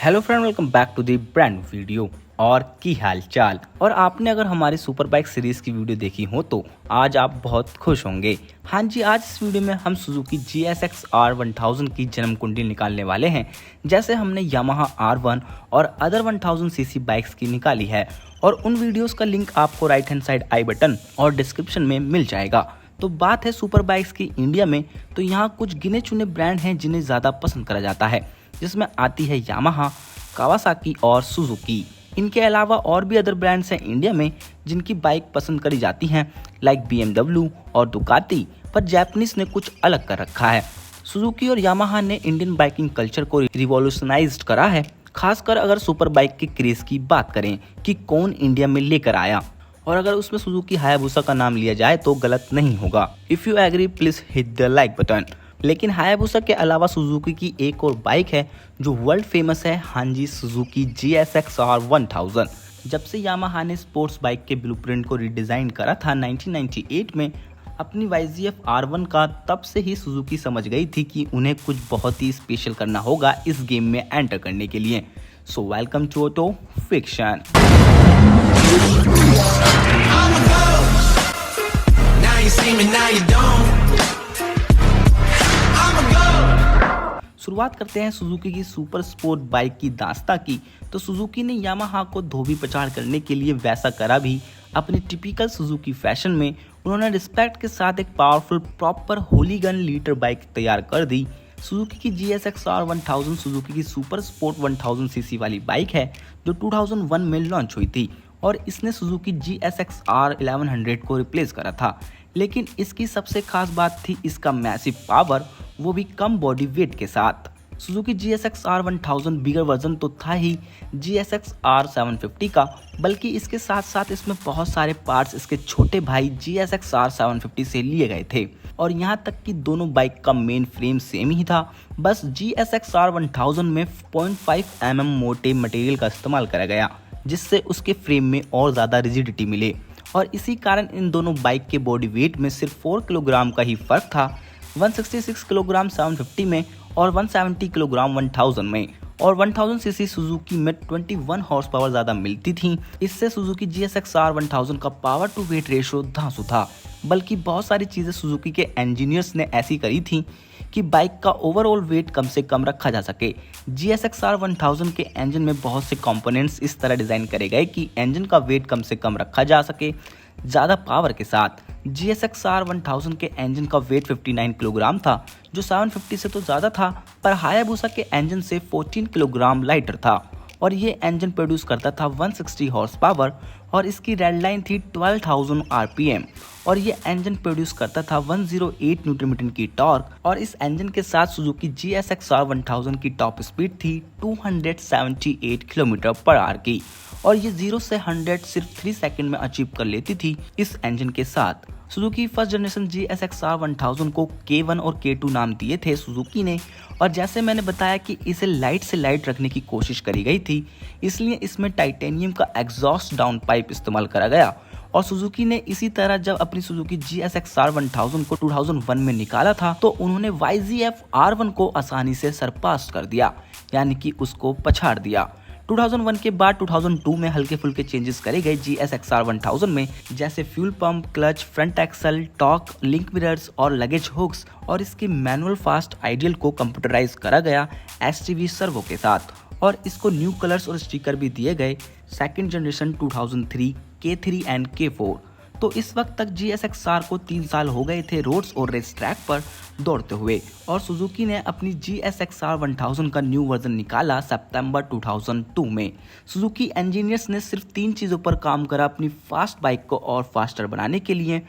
Hello friend, welcome back to the brand video. और की हाल चाल। और आपने अगर हमारी सुपर बाइक सीरीज की वीडियो देखी हो तो आज आप बहुत खुश होंगे। हाँ जी, आज इस वीडियो में हम सुजुकी GSX R1000 की जन्म कुंडली निकालने वाले हैं, जैसे हमने यामाहा R1 और अदर 1000 सीसी बाइक्स की निकाली है। और उन वीडियोस का लिंक आपको right hand side I button और डिस्क्रिप्शन में मिल जाएगा। तो बात है सुपर बाइक्स की इंडिया में, तो यहाँ कुछ गिने चुने ब्रांड हैं जिन्हें ज़्यादा पसंद करा जाता है, जिसमें आती है यामाहा, कावासाकी और सुजुकी। इनके अलावा और भी अदर ब्रांड्स हैं इंडिया में जिनकी बाइक पसंद करी जाती हैं, लाइक BMW और दुकाती, पर जैपनीज ने कुछ अलग कर रखा है। सुजुकी और यामाहा ने इंडियन बाइकिंग कल्चर को रिवॉल्यूशनाइज्ड करा है, खासकर अगर सुपर बाइक के क्रेज की बात करें कि कौन इंडिया में लेकर आया। और अगर उसमें सुजुकी हायाबुसा का नाम लिया जाए तो गलत नहीं होगा। If you agree please hit the like button. लेकिन हायाबुसा के अलावा सुजुकी की एक और बाइक है जो वर्ल्ड फेमस है, हाँ जी, सुजुकी GSX R1000। जब से यामाहा ने स्पोर्ट्स बाइक के ब्लूप्रिंट को रिडिज़ाइन करा था 1998 में अपनी YZF R1 का, तब से ही सुजुकी समझ गई थी कि उन्हें कुछ बहुत ही स्पेशल करना होगा इस गेम में एंटर करने के लिए। So welcome to auto fiction. शुरुआत करते हैं सुजुकी की सुपर स्पोर्ट बाइक की दास्तां की। तो सुजुकी ने यामाहा को धोबी पछाड़ करने के लिए वैसा करा भी। अपने टिपिकल सुजुकी फैशन में उन्होंने रिस्पेक्ट के साथ एक powerful proper hooligan litre bike तैयार कर दी। सुजुकी की GSX R1000 सुजुकी की सुपर स्पोर्ट 1000 सीसी वाली बाइक है जो 2001 में लॉन्च हुई थी और इसने सुजुकी GSX R1100 को रिप्लेस करा था। लेकिन इसकी सबसे खास बात थी इसका मैसिव पावर, वो भी कम बॉडी वेट के साथ। सुजुकी GSX R1000 बिगर वर्जन तो था ही GSX R750 का, बल्कि इसके साथ साथ इसमें बहुत सारे पार्ट्स इसके छोटे भाई GSX R750 से लिए गए थे। और यहाँ तक कि दोनों बाइक का मेन फ्रेम सेम ही था, बस GSX R1000 में 0.5 mm मोटे मटेरियल का इस्तेमाल करा गया, जिससे उसके फ्रेम में और ज़्यादा रिजिडिटी मिले। और इसी कारण इन दोनों बाइक के बॉडी वेट में सिर्फ 4 किलोग्राम का ही फर्क था, 166 किलोग्राम 750 में और 170 किलोग्राम 1000 में। और 1000 सीसी सुजुकी में 21 हॉर्स पावर ज़्यादा मिलती थी। इससे सुजुकी GSX R1000 का पावर टू वेट रेशो धांसू था। बल्कि बहुत सारी चीज़ें सुजुकी के इंजीनियर्स ने ऐसी करी थी कि बाइक का ओवरऑल वेट कम से कम रखा जा सके। GSX R1000 के इंजन में बहुत से कंपोनेंट्स इस तरह डिज़ाइन करे गए कि इंजन का वेट कम से कम रखा जा सके ज़्यादा पावर के साथ। GSX R1000 के इंजन का वेट 59 किलोग्राम था, जो 750 से तो ज़्यादा था, पर हायाबुसा के इंजन से 14 किलोग्राम लाइटर था। और ये इंजन प्रोड्यूस करता था 160 हॉर्स पावर और इसकी रेड लाइन थी 12,000 RPM। और ये इंजन प्रोड्यूस करता था 108 न्यूटन मीटर की टॉर्क। और इस इंजन के साथ सुजुकी GSX R1000 की टॉप स्पीड थी 278 किलोमीटर पर आवर की। और ये 0 से 100 सिर्फ 3 सेकंड में अचीव कर लेती थी इस इंजन के साथ। Suzuki first generation GSX R1000 को K1 और K2 नाम दिए थे सुजुकी ने। और जैसे मैंने बताया कि इसे लाइट से लाइट रखने की कोशिश करी गई थी, इसलिए इसमें टाइटेनियम का एग्जॉस्ट डाउन पाइप इस्तेमाल करा गया। और सुजुकी ने इसी तरह जब अपनी सुजुकी GSX R1000 को 2001 में निकाला था, तो उन्होंने YZF R1 को आसानी से सरपास कर दिया, यानी कि उसको पछाड़ दिया। 2001 के बाद 2002 में हल्के फुल्के चेंजेस करे गए GSX R1000 में, जैसे fuel pump, clutch, front axle, torque, link mirrors और लगेज हुक्स। और इसके मैनुअल फास्ट आइडियल को कंप्यूटराइज करा गया STV सर्वो के साथ। और इसको न्यू कलर्स और स्टिकर भी दिए गए second generation 2003, K3 and K4। तो इस वक्त तक GSX R को 3 साल हो गए थे रोड्स और रेस ट्रैक पर दौड़ते हुए। और सुजुकी ने अपनी GSX R1000 का न्यू वर्जन निकाला सितंबर 2002 में। सुजुकी इंजीनियर्स ने सिर्फ 3 चीज़ों पर काम करा अपनी फास्ट बाइक को और फास्टर बनाने के लिए: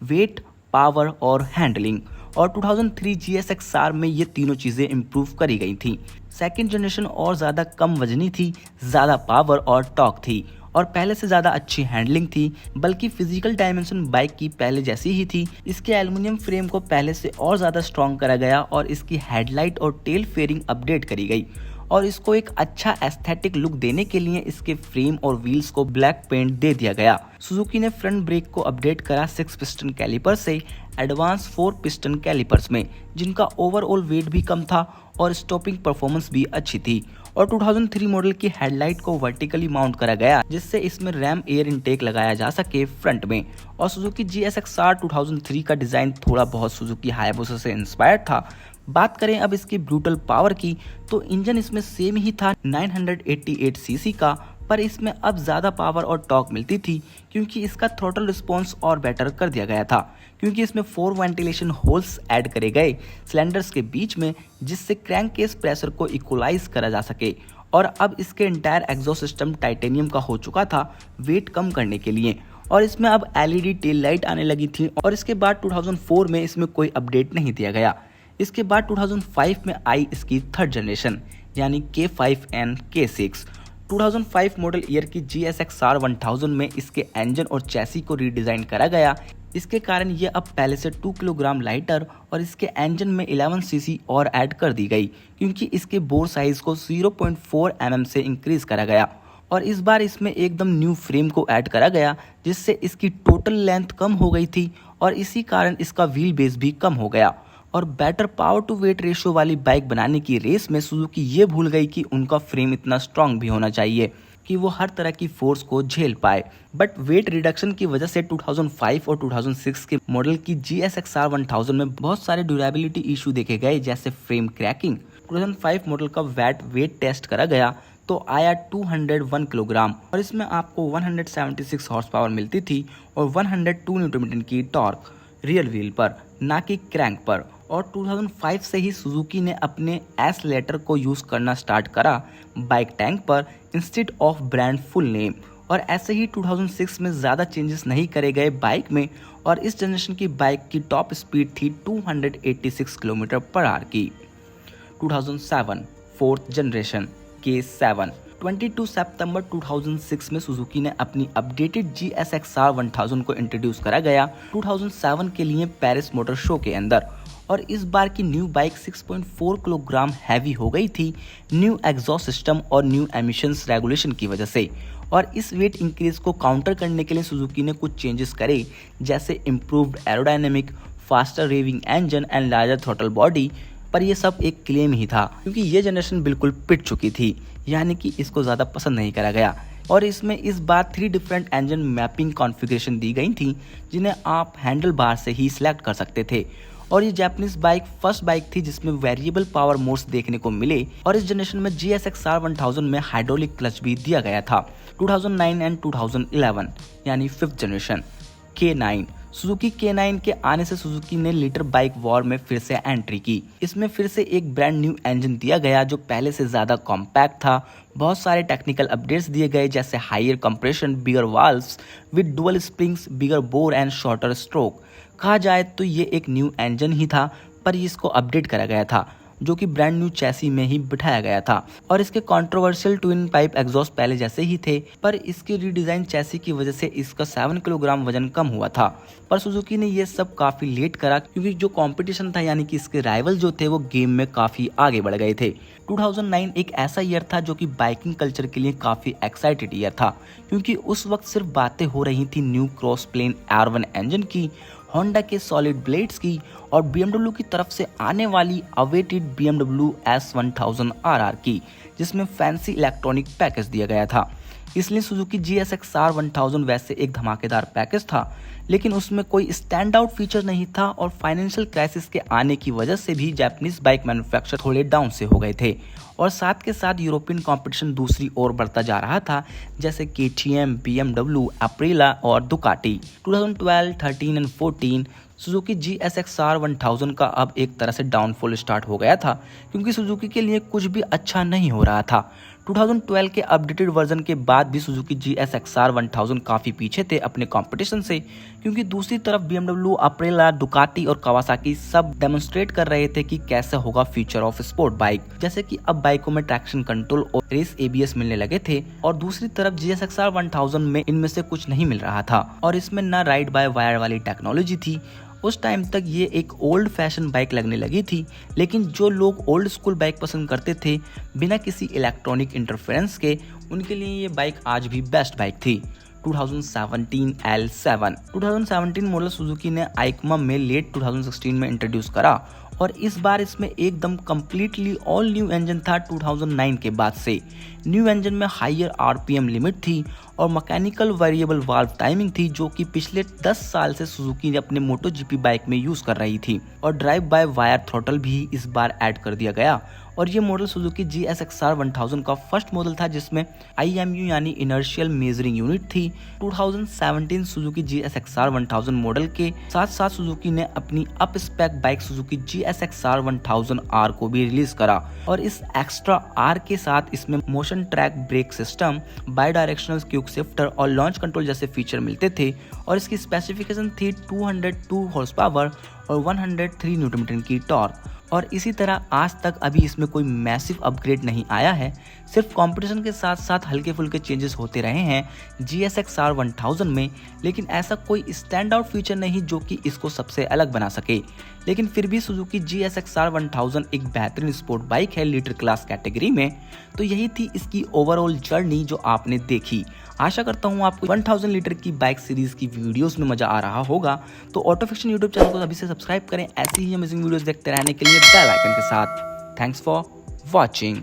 वेट, पावर और हैंडलिंग। और 2003 GSX R में ये तीनों चीज़ें इम्प्रूव करी गई थी। सेकेंड जनरेशन और ज़्यादा कम वजनी थी, ज़्यादा पावर और टॉक थी और पहले से ज़्यादा अच्छी हैंडलिंग थी। बल्कि फिजिकल डायमेंशन बाइक की पहले जैसी ही थी। इसके एल्युमिनियम फ्रेम को पहले से और ज़्यादा स्ट्रॉन्ग करा गया और इसकी हेडलाइट और टेल फेयरिंग अपडेट करी गई। और इसको एक अच्छा एस्थेटिक लुक देने के लिए इसके फ्रेम और व्हील्स को ब्लैक पेंट दे दिया गया। सुजुकी ने फ्रंट ब्रेक को अपडेट करा 6 पिस्टन कैलिपर से एडवांस 4 पिस्टन कैलिपर्स में, जिनका ओवरऑल वेट भी कम था और स्टॉपिंग परफॉर्मेंस भी अच्छी थी। और 2003 मॉडल की हेडलाइट को वर्टिकली माउंट करा गया, जिससे इसमें रैम एयर इनटेक लगाया जा सके फ्रंट में। और सुजुकी GSX-R 2003 का डिजाइन थोड़ा बहुत सुजुकी हायाबुसा से इंस्पायर्ड था। बात करें अब इसकी ब्रूटल पावर की, तो इंजन इसमें सेम ही था 988 सीसी का, पर इसमें अब ज़्यादा पावर और टॉर्क मिलती थी क्योंकि इसका थ्रोटल रिस्पॉन्स और बेटर कर दिया गया था, क्योंकि इसमें 4 वेंटिलेशन होल्स ऐड करे गए सिलेंडर्स के बीच में, जिससे क्रैंक केस प्रेशर को इक्वलाइज करा जा सके। और अब इसके इंटायर एग्जॉस्ट सिस्टम टाइटेनियम का हो चुका था वेट कम करने के लिए। और इसमें अब LED टेल लाइट आने लगी थी। और इसके बाद 2004 में इसमें कोई अपडेट नहीं दिया गया। इसके बाद 2005 में आई इसकी थर्ड जनरेशन यानी K5 and K6। 2005 model year की GSX-R 1000 में इसके इंजन और चैसी को रीडिज़ाइन करा गया। इसके कारण ये अब पहले से 2 किलोग्राम लाइटर और इसके इंजन में 11 सीसी और ऐड कर दी गई, क्योंकि इसके बोर साइज को 0.4 mm से इंक्रीज करा गया। और इस बार इसमें एकदम न्यू फ्रेम को ऐड करा गया, जिससे इसकी टोटल लेंथ कम हो गई थी और इसी कारण इसका व्हील बेस भी कम हो गया। और better power to weight ratio वाली बाइक बनाने की रेस में सुजुकी ये भूल गई कि उनका फ्रेम इतना स्ट्रांग भी होना चाहिए कि वो हर तरह की फोर्स को झेल पाए। बट वेट रिडक्शन की वजह से 2005 और 2006 के मॉडल की GSX-R 1000 में बहुत सारे ड्यूरेबिलिटी इशू देखे गए, जैसे फ्रेम क्रैकिंग। 2005 मॉडल का वेट टेस्ट करा गया तो आया 201 किलोग्राम और इसमें आपको 176 हॉर्स पावर मिलती थी और 102 न्यूटन मीटर की टॉर्क रियल व्हील पर, ना कि क्रैंक पर। और 2005 से ही सुजुकी ने अपने एक्सेलेरेटर को यूज़ करना स्टार्ट करा बाइक टैंक पर instead of brand full name. और ऐसे ही 2006 में ज़्यादा चेंजेस नहीं करे गए बाइक में और इस जनरेशन की बाइक की टॉप स्पीड थी 286 किलोमीटर पर आवर की। 2007 फोर्थ जनरेशन K7। 22 सितंबर 2006 में सुजुकी ने अपनी अपडेटेड GSX-R 1000 को इंट्रोड्यूस करा गया 2007 के लिए पेरिस मोटर शो के अंदर। और इस बार की न्यू बाइक 6.4 किलोग्राम हैवी हो गई थी न्यू एग्जॉस्ट सिस्टम और न्यू एमिशंस रेगुलेशन की वजह से। और इस वेट इंक्रीज को काउंटर करने के लिए सुजुकी ने कुछ चेंजेस करे, जैसे improved aerodynamic, faster raving engine and larger throttle body. पर यह सब एक क्लेम ही था, क्योंकि ये जनरेशन बिल्कुल पिट चुकी थी, यानी कि इसको ज़्यादा पसंद नहीं करा गया। और इसमें इस बार 3 डिफरेंट इंजन मैपिंग कॉन्फ़िगरेशन दी गई थी, जिन्हें आप हैंडल बार से ही सिलेक्ट कर सकते थे। और ये जापानीज बाइक फर्स्ट बाइक थी जिसमें वेरिएबल पावर मोड्स देखने को मिले। और इस जनरेशन में GSX-R 1000 में हाइड्रोलिक क्लच भी दिया गया था। 2009 एंड 2011 यानी 5th generation K9। Suzuki K9 के आने से सुजुकी ने लीटर बाइक वॉर में फिर से एंट्री की। इसमें फिर से एक ब्रांड न्यू इंजन दिया गया जो पहले से ज़्यादा कॉम्पैक्ट था। बहुत सारे टेक्निकल अपडेट्स दिए गए, जैसे higher compression, bigger valves with dual springs, bigger bore and shorter stroke. कहा जाए तो ये एक न्यू इंजन ही था, पर इसको अपडेट करा गया था, जो कि ब्रांड न्यू चैसी में ही बिठाया गया था। और इसके कंट्रोवर्शियल ट्विन पाइप एग्जॉस्ट पहले जैसे ही थे, पर इसके रीडिज़ाइन चैसी की वजह से इसका 7 किलोग्राम वजन कम हुआ था। पर सुजुकी ने ये सब काफ़ी लेट करा, क्योंकि जो कंपटीशन था यानी कि इसके राइवल जो थे वो गेम में काफ़ी आगे बढ़ गए थे। 2009 एक ऐसा ईयर था जो कि बाइकिंग कल्चर के लिए काफ़ी एक्साइटेड ईयर था, क्योंकि उस वक्त सिर्फ बातें हो रही थी new cross plane R1 engine की, होंडा के सॉलिड ब्लेड्स की और BMW की तरफ से आने वाली अवेटेड BMW S1000 RR की, जिसमें फैंसी इलेक्ट्रॉनिक पैकेज दिया गया था। इसलिए सुजुकी GSX-R 1000 वैसे एक धमाकेदार पैकेज था, लेकिन उसमें कोई स्टैंड आउट फीचर नहीं था। और फाइनेंशियल क्राइसिस के आने की वजह से भी जापानीज बाइक मैन्युफैक्चर थोड़े डाउन से हो गए थे। और साथ के साथ यूरोपियन कंपटीशन दूसरी ओर बढ़ता जा रहा था, जैसे KTM, BMW, अप्रिला और दुकाटी। 2012, 13 एंड 14 सुजुकी GSX-R 1000 का अब एक तरह से डाउनफॉल स्टार्ट हो गया था, क्योंकि सुजुकी के लिए कुछ भी अच्छा नहीं हो रहा था। 2012 के अपडेटेड वर्जन के बाद भी सुजुकी GSX-R 1000 काफ़ी पीछे थे अपने कंपटीशन से, क्योंकि दूसरी तरफ BMW, अप्रिला, दुकाटी और कावासाकी सब डेमोन्स्ट्रेट कर रहे थे कि कैसे होगा फ्यूचर ऑफ स्पोर्ट बाइक, जैसे कि अब बाइकों में ट्रैक्शन कंट्रोल और रेस ABS मिलने लगे थे। और दूसरी तरफ GSX-R 1000 में इनमें से कुछ नहीं मिल रहा था और इसमें न राइड बाय वायर वाली टेक्नोलॉजी थी। उस टाइम तक ये एक ओल्ड फैशन बाइक लगने लगी थी, लेकिन जो लोग ओल्ड स्कूल बाइक पसंद करते थे बिना किसी इलेक्ट्रॉनिक इंटरफेरेंस के, उनके लिए ये बाइक आज भी बेस्ट बाइक थी। 2017 L7। 2017 मॉडल सुजुकी ने आइकमा में लेट 2016 में इंट्रोड्यूस करा और इस बार इसमें एकदम कम्प्लीटली ऑल न्यू इंजन था 2009 के बाद से। न्यू इंजन में हायर आरपीएम लिमिट थी और मैकेनिकल वेरिएबल वाल्व टाइमिंग थी, जो कि पिछले 10 साल से सुजुकी अपने मोटोजीपी बाइक में यूज कर रही थी। और ड्राइव बाय वायर थ्रॉटल भी इस बार ऐड कर दिया गया। और ये मॉडल सुजुकी GSX-R 1000 का फर्स्ट मॉडल था जिसमें IMU यानी इनर्शियल मेजरिंग यूनिट थी। 2017 सुजुकी GSX-R 1000 मॉडल के साथ साथ सुजुकी ने अपनी up spec bike Suzuki GSX-R 1000R को भी रिलीज करा और इस एक्स्ट्रा R के साथ इसमें motion track brake system, by directional quick shifter और लॉन्च कंट्रोल जैसे फीचर मिलते थे। और इसकी स्पेसिफिकेशन थी 202 हॉर्स पावर और 103 न्यूटन मीटर की टॉर्क। और इसी तरह आज तक अभी इसमें कोई मैसिव अपग्रेड नहीं आया है, सिर्फ कंपटीशन के साथ साथ हल्के फुल्के चेंजेस होते रहे हैं GSX-R 1000 में, लेकिन ऐसा कोई स्टैंड आउट फीचर नहीं जो कि इसको सबसे अलग बना सके। लेकिन फिर भी सुजुकी GSX-R 1000 एक बेहतरीन स्पोर्ट बाइक है लीटर क्लास कैटेगरी में। तो यही थी इसकी ओवरऑल जर्नी जो आपने देखी। आशा करता हूँ आपको 1000 लीटर की बाइक सीरीज की वीडियोस में मजा आ रहा होगा। तो ऑटो फिक्शन यूट्यूब चैनल को अभी से सब्सक्राइब करें ऐसी ही अमेजिंग वीडियोस देखते रहने के लिए बेल आइकन के साथ। Thanks for watching.